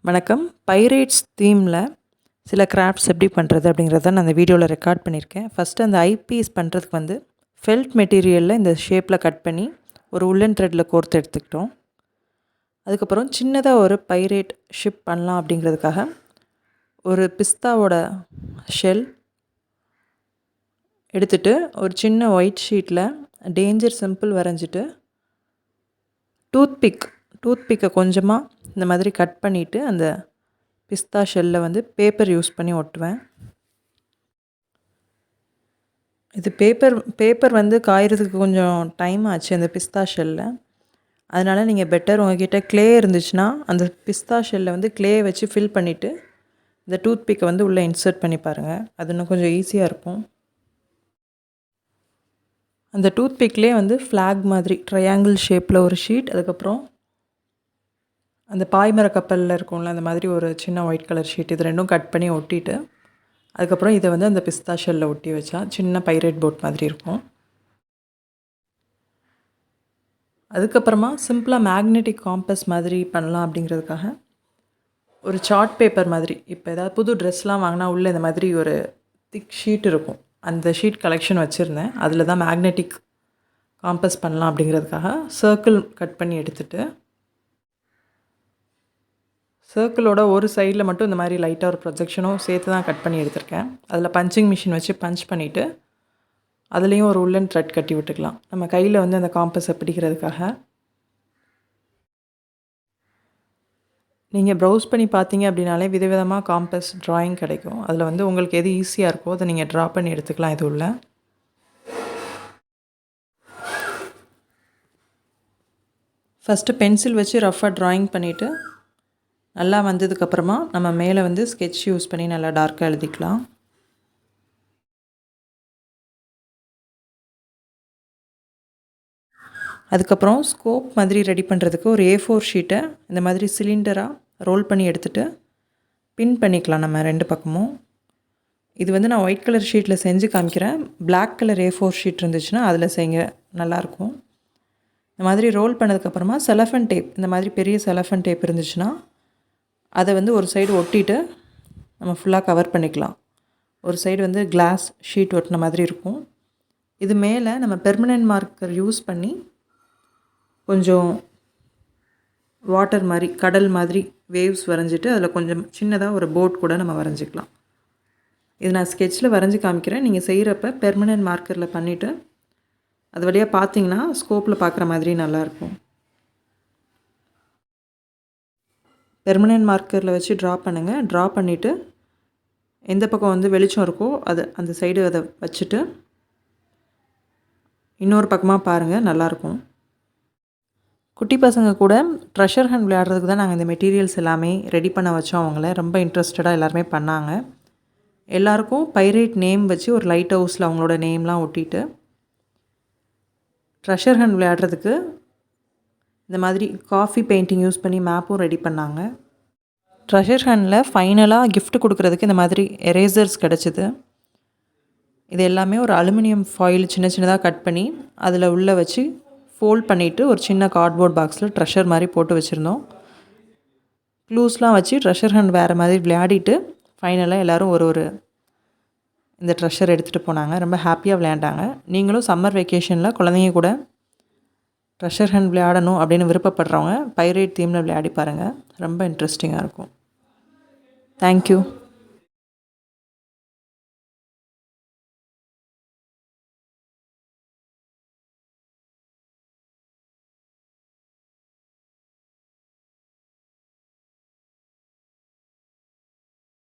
வணக்கம். பைரேட்ஸ் தீமில் சில கிராஃப்ட்ஸ் எப்படி பண்ணுறது அப்படிங்கிறத நான் அந்த வீடியோவில் ரெக்கார்ட் பண்ணியிருக்கேன். ஃபஸ்ட்டு அந்த ஐபீஸ் பண்ணுறதுக்கு ஃபெல்ட் மெட்டீரியலில் இந்த ஷேப்பில் கட் பண்ணி ஒரு உல்லன் த்ரெட்டில் கோர்த்து எடுத்துக்கிட்டோம். அதுக்கப்புறம் சின்னதாக ஒரு பைரேட் ஷிப் பண்ணலாம் அப்படிங்கிறதுக்காக ஒரு பிஸ்தாவோட ஷெல் எடுத்துகிட்டு ஒரு சின்ன ஒயிட் ஷீட்டில் டேஞ்சர் சிம்பிள் வரைஞ்சிட்டு டூத்பிக்கை கொஞ்சமாக இந்த மாதிரி கட் பண்ணிவிட்டு அந்த பிஸ்தா ஷெல்லில் பேப்பர் யூஸ் பண்ணி ஒட்டுவேன். இது பேப்பர் காயறதுக்கு கொஞ்சம் டைம் ஆச்சு அந்த பிஸ்தா ஷெல்லில். அதனால் நீங்கள் பெட்டர் உங்கள்கிட்ட க்ளே இருந்துச்சுன்னா அந்த பிஸ்தா ஷெல்லில் க்ளே வச்சு ஃபில் பண்ணிவிட்டு இந்த டூத்பிக்கை உள்ளே இன்சர்ட் பண்ணி பாருங்கள். அது இன்னும் கொஞ்சம் ஈஸியாக இருக்கும். அந்த டூத்பிக்லேயே ஃப்ளாக் மாதிரி ட்ரையாங்கிள் ஷேப்பில் ஒரு ஷீட், அதுக்கப்புறம் அந்த பாய்மர கப்பலில் இருக்கும்ல அந்த மாதிரி ஒரு சின்ன ஒயிட் கலர் ஷீட், இது ரெண்டும் கட் பண்ணி ஒட்டிட்டு அதுக்கப்புறம் இதை அந்த பிஸ்தா ஷெல்லில் ஒட்டி வச்சா சின்ன பைரேட் போட் மாதிரி இருக்கும். அதுக்கப்புறமா சிம்பிளாக மேக்னெட்டிக் காம்பஸ் மாதிரி பண்ணலாம் அப்படிங்கிறதுக்காக ஒரு சார்ட் பேப்பர் மாதிரி, இப்போ ஏதாவது புது ட்ரெஸ்லாம் வாங்கினா உள்ளே இந்த மாதிரி ஒரு திக் ஷீட் இருக்கும், அந்த ஷீட் கலெக்ஷன் வச்சுருந்தேன். அதில் தான் மேக்னெட்டிக் காம்பஸ் பண்ணலாம் அப்படிங்கிறதுக்காக சர்க்கிள் கட் பண்ணி எடுத்துகிட்டு சர்க்கிளோட ஒரு சைடில் மட்டும் இந்த மாதிரி லைட்டாக ஒரு ப்ரொஜெக்ஷனும் சேர்த்து தான் கட் பண்ணி எடுத்திருக்கேன். அதில் பஞ்சிங் மிஷின் வச்சு பஞ்ச் பண்ணிவிட்டு அதுலேயும் ஒரு உள்ளன் த்ரெட் கட்டி விட்டுக்கலாம், நம்ம கையில் அந்த காம்பஸை பிடிக்கிறதுக்காக. நீங்கள் ப்ரௌஸ் பண்ணி பார்த்தீங்க அப்படின்னாலே விதவிதமாக காம்பஸ் ட்ராயிங் கிடைக்கும். அதில் உங்களுக்கு எது ஈஸியாக இருக்கோ அதை நீங்கள் ட்ரா பண்ணி எடுத்துக்கலாம். இது உள்ள ஃபஸ்ட்டு பென்சில் வச்சு ரஃபாக ட்ராயிங் பண்ணிவிட்டு நல்லா வந்ததுக்கப்புறமா நம்ம மேலே ஸ்கெட்ச் யூஸ் பண்ணி நல்லா டார்க்காக எழுதிக்கலாம். அதுக்கப்புறம் ஸ்கோப் மாதிரி ரெடி பண்ணுறதுக்கு ஒரு A4 ஷீட்டை இந்த மாதிரி சிலிண்டராக ரோல் பண்ணி எடுத்துகிட்டு பின் பண்ணிக்கலாம் நம்ம ரெண்டு பக்கமும். இது நான் ஒயிட் கலர் ஷீட்டில் செஞ்சு காமிக்கிறேன். பிளாக் கலர் A4 ஷீட் இருந்துச்சுன்னா அதில் செய்ய நல்லாயிருக்கும். இந்த மாதிரி ரோல் பண்ணதுக்கப்புறமா செலஃபன் டேப், இந்த மாதிரி பெரிய செலஃபன் டேப் இருந்துச்சுன்னா அதை ஒரு சைடு ஒட்டிட்டு நம்ம ஃபுல்லாக கவர் பண்ணிக்கலாம். ஒரு சைடு கிளாஸ் ஷீட் ஒட்டின மாதிரி இருக்கும். இது மேலே நம்ம பெர்மனன்ட் மார்க்கர் யூஸ் பண்ணி கொஞ்சம் வாட்டர் மாதிரி, கடல் மாதிரி வேவ்ஸ் வரைஞ்சிட்டு அதில் கொஞ்சம் சின்னதாக ஒரு போட் கூட நம்ம வரைஞ்சிக்கலாம். இது நான் ஸ்கெட்சில் வரைஞ்சி காமிக்கிறேன். நீங்கள் செய்கிறப்ப பெர்மனன்ட் மார்க்கரில் பண்ணிவிட்டு அது வழியாக பார்த்தீங்கன்னா ஸ்கோப்பில் பார்க்குற மாதிரி நல்லாயிருக்கும். பெர்மனன்ட் மார்க்கரில் வச்சு ட்ரா பண்ணுங்கள். ட்ரா பண்ணிவிட்டு எந்த பக்கம் வெளிச்சம் இருக்கோ அது அந்த சைடு அதை வச்சுட்டு இன்னொரு பக்கமாக பாருங்கள், நல்லாயிருக்கும். குட்டி பசங்க கூட ட்ரெஷர் ஹண்ட் விளையாடுறதுக்கு தான் நாங்கள் இந்த மெட்டீரியல்ஸ் எல்லாமே ரெடி பண்ண வச்சோம். அவங்கள ரொம்ப இன்ட்ரெஸ்டடாக எல்லாருமே பண்ணாங்க. எல்லாருக்கும் பைரேட் நேம் வச்சு ஒரு லைட் ஹவுஸில் அவங்களோட நேம்லாம் ஒட்டிட்டு ட்ரெஷர் ஹண்ட் விளையாடுறதுக்கு இந்த மாதிரி காஃபி பெயிண்டிங் யூஸ் பண்ணி மேப்பும் ரெடி பண்ணாங்க. ட்ரெஷர் ஹண்டில் ஃபைனலாக கிஃப்ட் கொடுக்குறதுக்கு இந்த மாதிரி எரேசர்ஸ் கிடச்சிது. இது எல்லாமே ஒரு அலுமினியம் ஃபாயில் சின்ன சின்னதாக கட் பண்ணி அதில் உள்ளே வச்சு ஃபோல்ட் பண்ணிவிட்டு ஒரு சின்ன கார்ட்போர்ட் பாக்ஸில் ட்ரெஷர் மாதிரி போட்டு வச்சுருந்தோம். க்ளூஸ்லாம் வச்சு ட்ரெஷர் ஹண்ட் வேறு மாதிரி விளையாடிட்டு ஃபைனலாக எல்லோரும் ஒரு இந்த ட்ரெஷர் எடுத்துகிட்டு போனாங்க. ரொம்ப ஹாப்பியாக விளையாண்டாங்க. நீங்களும் சம்மர் வெக்கேஷனில் குழந்தைங்க கூட ட்ரெஷர் ஹண்ட் விளையாடணும் அப்படின்னு விருப்பப்படுறவங்க பைரேட் தீமில் விளையாடி பாருங்கள். ரொம்ப இன்ட்ரெஸ்டிங்காக இருக்கும். தேங்க்யூ.